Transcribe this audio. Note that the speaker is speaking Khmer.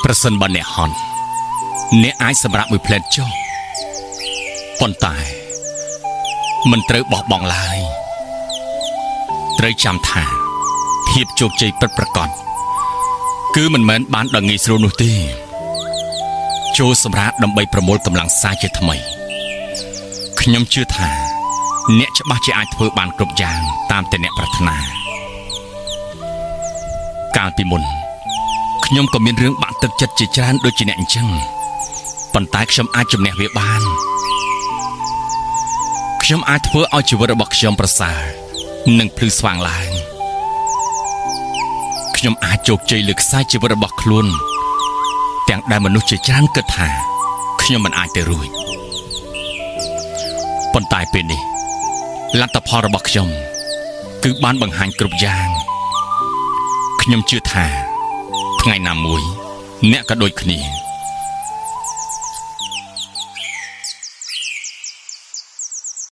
ប្រសិនបើអ្នកហន់អ្នកអាចសម្រាប់មួយផ្លែតចុះប៉ុន្តែមិនត្រូវបោះបង់ឡើយត្រូវចាំថាភាពជោគជ័យពិតប្រាកដគឺមិនមែនបានដល់ងាយស្រួលនោះទេចូលសម្រាប់ដើម្បីប្រមូលកម្លាំងសារជាថ្មីខ្ញុំជឿថាអ្នកច្បាស់ជាអាចធ្វើបានគ្រប់យ៉ាងតាមតែអ្នកប្រាថ្នាកាលពីមុនខ្ញុំក៏មានរឿងបាក់ទឹកចិត្តជាច្រើនដូចជាអ្នកអញ្ចឹងប៉ុន្តែខ្ញុំអាចជំនះវាបានខ្ញុំអាចធ្វើឲ្យជីវិតរបស់ខ្ញុំប្រសើរនិងភ្លឺស្វាងឡើងខ្ញុំអាចជោគជ័យលើខ្សែជីវិតរបស់ខ្លួនទាំងដែលមនុស្សជាច្រើនគិតថាខ្ញុំមិនអាចទៅរួចប៉ុន្តែពេលនេះលទ្ធផលរបស់ខ្ញុំគឺបានបង្ហាញគ្រប់យ៉ាងខ្ញុំជឿថាថ្ងៃណាមួយអ្នកក៏ដូចគ្នា